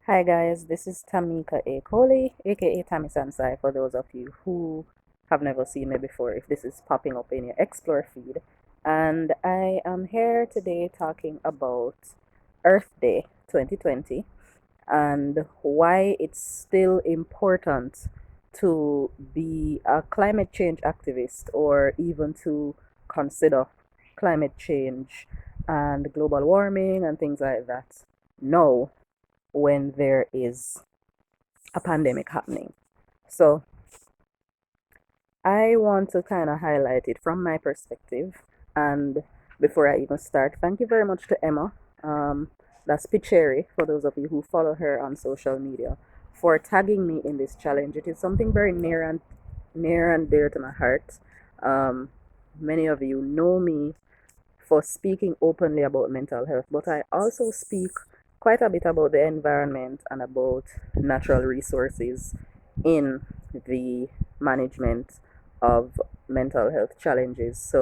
Hi guys, this is Tamika A. Coley, aka tamitsansai for those of you who have never seen me before, if this is popping up in your Explore feed. And I am here today talking about Earth Day 2020 and why it's still important to be a climate change activist or even to consider climate change and global warming and things like that. No, when there is a pandemic happening. So I want to kind of highlight it from my perspective. And before I even start, thank you very much to Emma. That's Picheri, for those of you who follow her on social media, for tagging me in this challenge. It is something very near and dear to my heart. Um, Many of you know me for speaking openly about mental health, but I also speak quite a bit about the environment and about natural resources in the management of mental health challenges.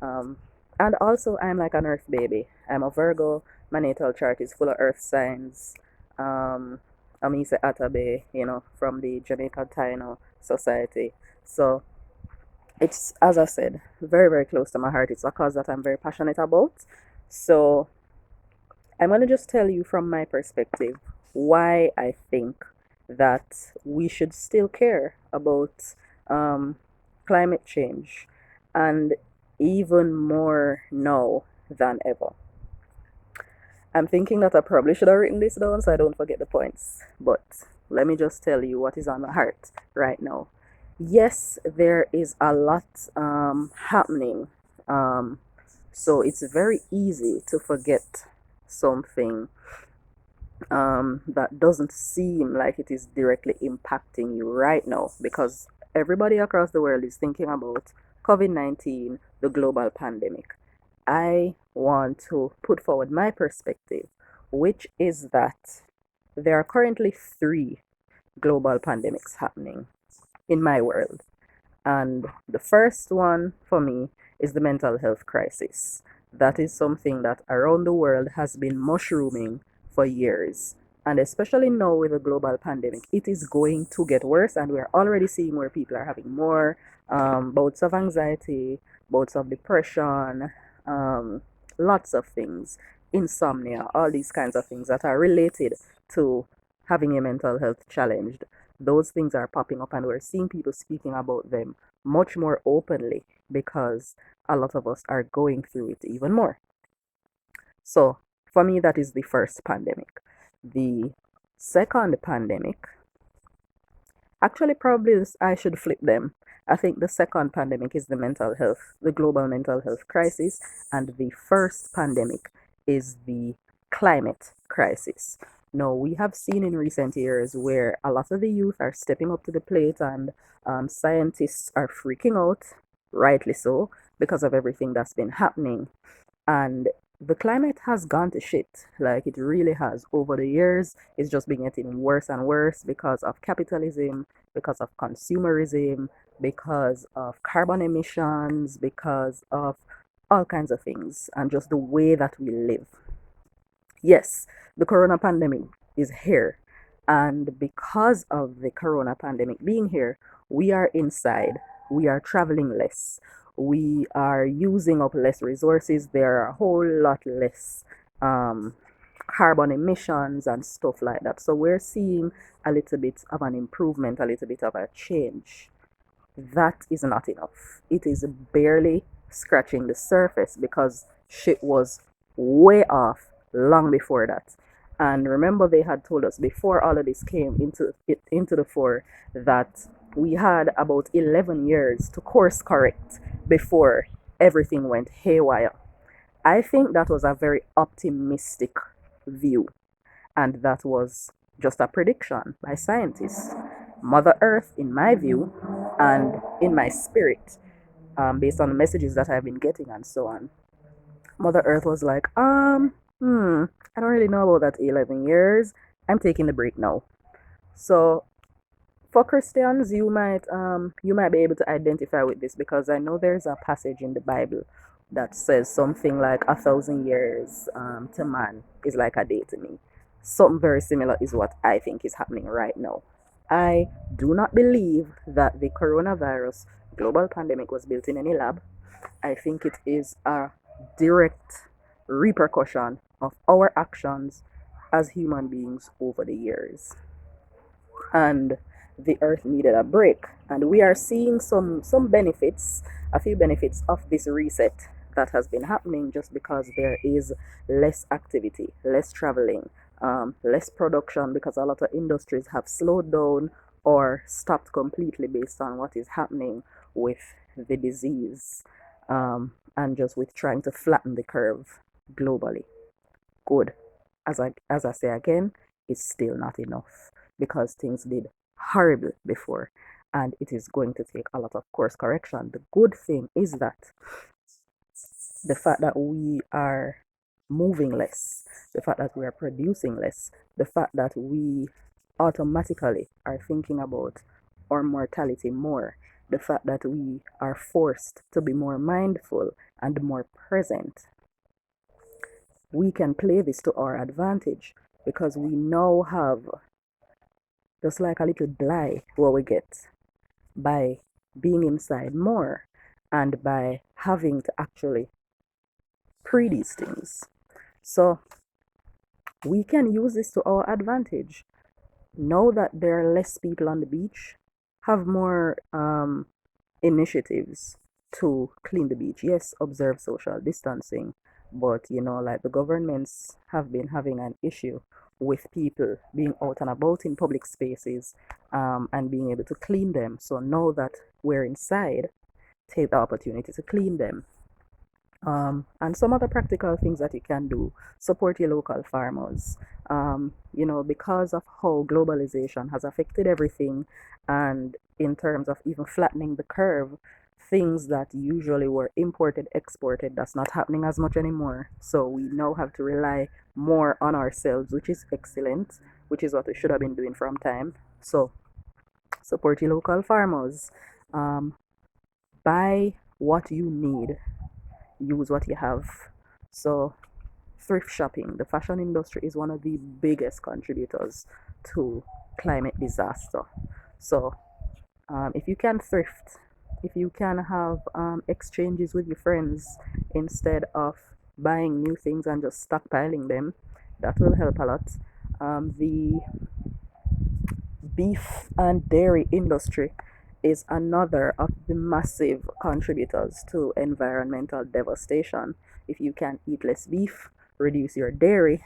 Um, and also, I'm like an earth baby. I'm a Virgo. My natal chart is full of earth signs. I'm Ise Atabe, from the Jamaica Taino Society. So it's, as I said, very, very close to my heart. It's a cause that I'm very passionate about. So I'm going to just tell you from my perspective why I think that we should still care about um, climate change, and even more now than ever. I'm thinking that I probably should have written this down so I don't forget the points, but let me just tell you what is on my heart right now. Yes, there is a lot happening. Um, so it's very easy to forget something that doesn't seem like it is directly impacting you right now, because everybody across the world is thinking about COVID-19, the global pandemic. I want to put forward my perspective, which is that there are currently three global pandemics happening in my world. And the first one for me is the mental health crisis. That is something that around the world has been mushrooming for years. And especially now with the global pandemic, it is going to get worse. And we're already seeing where people are having more bouts of anxiety, bouts of depression, um, lots of things, insomnia, all these kinds of things that are related to having a mental health challenge. Those things are popping up, and we're seeing people speaking about them much more openly because a lot of us are going through it even more. So, for me, that is the first pandemic. The second pandemic, actually, probably I should flip them. I think the second pandemic is the mental health, the global mental health crisis, and the first pandemic is the climate crisis. Now, we have seen in recent years where a lot of the youth are stepping up to the plate, and scientists are freaking out, rightly so, because of everything that's been happening. And the climate has gone to shit. Like, it really has. Over the years, it's just been getting worse and worse because of capitalism, because of consumerism, because of carbon emissions, because of all kinds of things, and just the way that we live. Yes, the corona pandemic is here. And because of the corona pandemic being here, we are inside, we are traveling less, we are using up less resources, there are a whole lot less um, carbon emissions and stuff like that. So we're seeing a little bit of an improvement, a little bit of a change. That is not enough. It is barely scratching the surface because shit was way off long before that. And remember, they had told us before all of this came into the fore that we had about 11 years to course correct before everything went haywire. I think that was a very optimistic view, and that was just a prediction by scientists. Mother Earth, in my view, and in my spirit, based on the messages that I've been getting and so on, Mother Earth was like, I don't really know about that 11 years. I'm taking the break now. So for Christians, you might be able to identify with this, because I know there's a passage in the Bible that says something like 1,000 years to man is like a day to me. something very similar is what I think is happening right now. I do not believe that the coronavirus global pandemic was built in any lab. I think it is a direct repercussion of our actions as human beings over the years. And the earth needed a break, and we are seeing some benefits, a few benefits of this reset that has been happening, just because there is less activity, less traveling, less production, because a lot of industries have slowed down or stopped completely based on what is happening with the disease, and just with trying to flatten the curve globally. Good. As I say again, it's still not enough, because things did horrible before, and it is going to take a lot of course correction. The good thing is that the fact that we are moving less, the fact that we are producing less, the fact that we automatically are thinking about our mortality more, the fact that we are forced to be more mindful and more present, we can play this to our advantage, because we now have just like a little bly what we get by being inside more, and by having to actually pre these things. So we can use this to our advantage. Know that there are less people on the beach, have more initiatives to clean the beach. Yes, observe social distancing, but like the governments have been having an issue with people being out and about in public spaces, and being able to clean them. So now that we're inside, take the opportunity to clean them. And some other practical things that you can do: support your local farmers. Because of how globalization has affected everything, and in terms of even flattening the curve, things that usually were imported, exported, that's not happening as much anymore. So we now have to rely more on ourselves, which is excellent, which is what we should have been doing from time. So support your local farmers. Um, Buy what you need, use what you have. So, thrift shopping, the fashion industry is one of the biggest contributors to climate disaster. So, if you can thrift, if you can have exchanges with your friends instead of buying new things and just stockpiling them, that will help a lot. The beef and dairy industry is another of the massive contributors to environmental devastation. If you can eat less beef, reduce your dairy,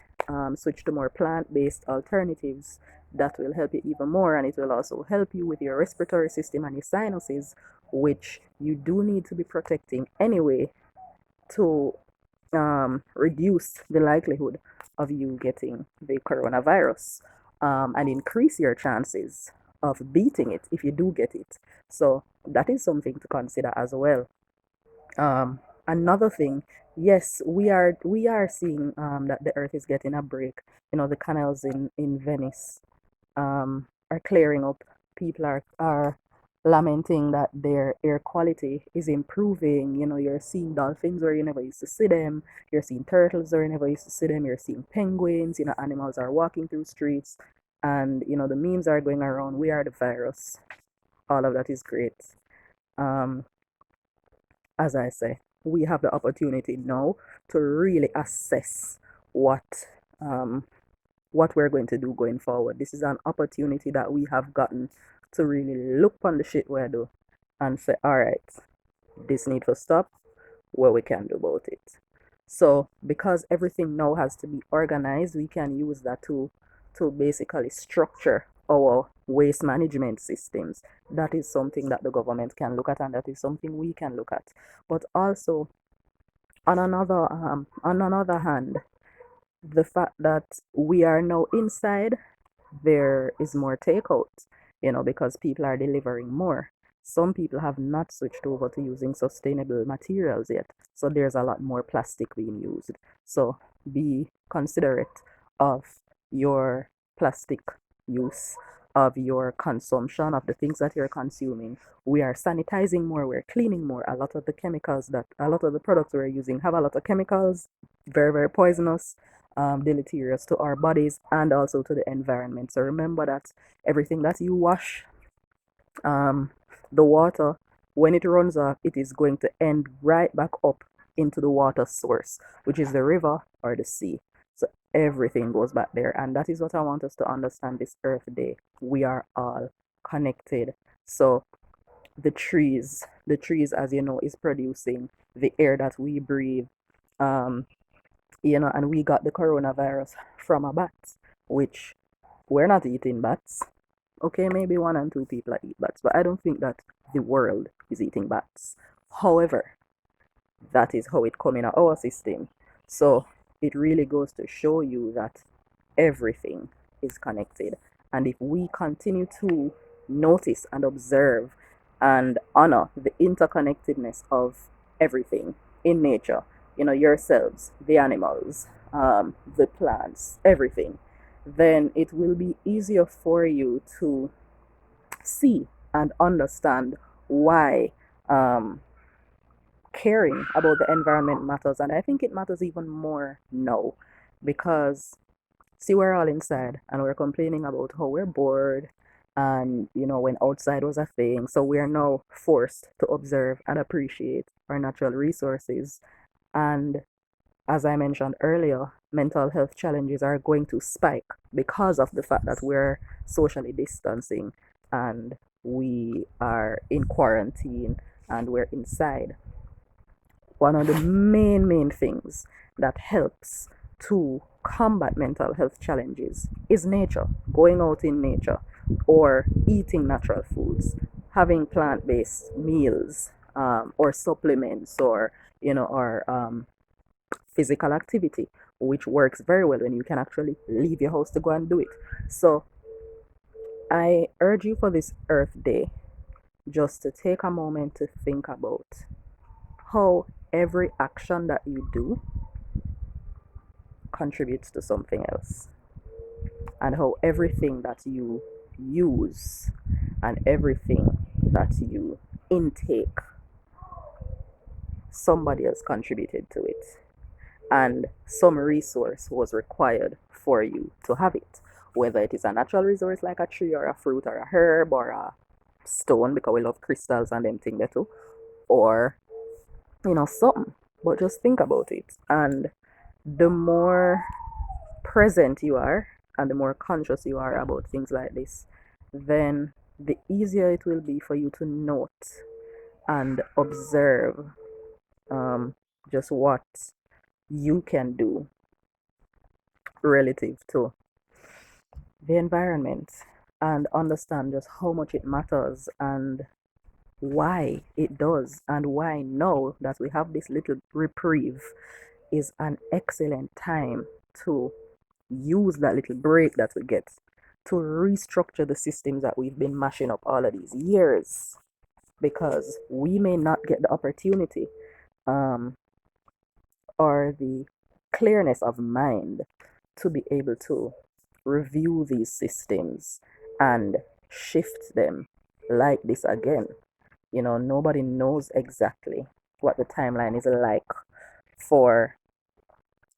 switch to more plant-based alternatives, that will help you even more, and it will also help you with your respiratory system and your sinuses, which you do need to be protecting anyway, to reduce the likelihood of you getting the coronavirus, and increase your chances of beating it if you do get it. So that is something to consider as well. Another thing, yes, we are seeing that the earth is getting a break. The canals in Venice are clearing up. People are lamenting that their air quality is improving. You're seeing dolphins where you never used to see them. You're seeing turtles where you never used to see them. You're seeing penguins. Animals are walking through streets, and the memes are going around. We are the virus. All of that is great. Um, as I say, we have the opportunity now to really assess what um, what we're going to do going forward. This is an opportunity that we have gotten to really look on the shit we do and say, all right, this need to stop, what we can do about it. So because everything now has to be organized, we can use that to basically structure our waste management systems. That is something that the government can look at, and that is something we can look at. But also, on another hand, the fact that we are now inside, there is more takeout, because people are delivering more. Some people have not switched over to using sustainable materials yet, so there's a lot more plastic being used. So be considerate of your plastic use, of your consumption, of the things that you're consuming. We are sanitizing more, we're cleaning more. A lot of the products we're using have a lot of chemicals, very, very poisonous. deleterious to our bodies and also to the environment. So remember that everything that you wash, um, the water, when it runs off, it is going to end right back up into the water source, which is the river or the sea. So everything goes back there. And that is what I want us to understand this Earth Day. We are all connected. So the trees, as you know, is producing the air that we breathe. Um, and we got the coronavirus from a bat, which we're not eating bats. Okay, maybe one and two people eat bats, but I don't think that the world is eating bats. However, that is how it come in our system. So it really goes to show you that everything is connected. And if we continue to notice and observe and honor the interconnectedness of everything in nature, yourselves, the animals, the plants, everything, then it will be easier for you to see and understand why um, caring about the environment matters. And I think it matters even more now because, see, we're all inside and we're complaining about how we're bored and, when outside was a thing. So we're now forced to observe and appreciate our natural resources. And as I mentioned earlier, mental health challenges are going to spike because of the fact that we're socially distancing and we are in quarantine and we're inside. One of the main things that helps to combat mental health challenges is nature, going out in nature, or eating natural foods, having plant-based meals, or supplements, or physical activity, which works very well when you can actually leave your house to go and do it. So I urge you for this Earth Day just to take a moment to think about how every action that you do contributes to something else, and how everything that you use and everything that you intake, somebody else contributed to it, and some resource was required for you to have it, whether it is a natural resource like a tree or a fruit or a herb or a stone, because we love crystals and them thing there too, or something. But just think about it, and the more present you are and the more conscious you are about things like this, then the easier it will be for you to note and observe, just what you can do relative to the environment, and understand just how much it matters and why it does, and why now that we have this little reprieve is an excellent time to use that little break that we get to restructure the systems that we've been mashing up all of these years, because we may not get the opportunity, um, or the clearness of mind to be able to review these systems and shift them like this again. Nobody knows exactly what the timeline is like for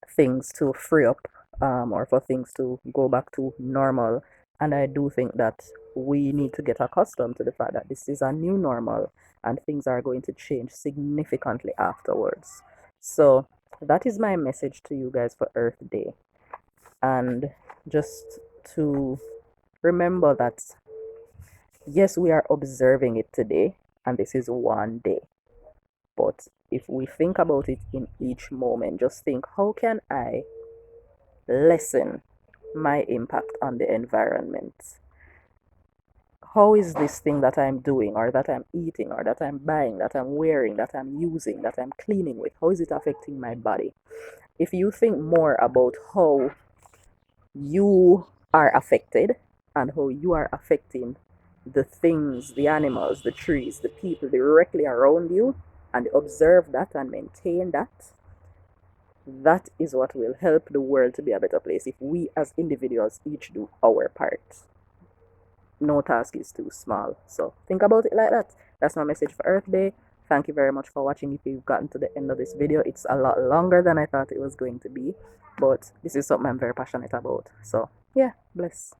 things to free up, or for things to go back to normal. And I do think that we need to get accustomed to the fact that this is a new normal and things are going to change significantly afterwards. So that is my message to you guys for Earth Day. And just to remember that, yes, we are observing it today, and this is one day. But if we think about it in each moment, just think, how can I lessen my impact on the environment? How is this thing that I'm doing, or that I'm eating, or that I'm buying, that I'm wearing, that I'm using, that I'm cleaning with, how is it affecting my body? If you think more about how you are affected and how you are affecting the things, the animals, the trees, the people directly around you, and observe that and maintain that, that is what will help the world to be a better place if we as individuals each do our part. No task is too small. So think about it like that. That's my message for Earth Day. Thank you very much for watching. If you've gotten to the end of this video, it's a lot longer than I thought it was going to be, but this is something I'm very passionate about. So yeah, bless.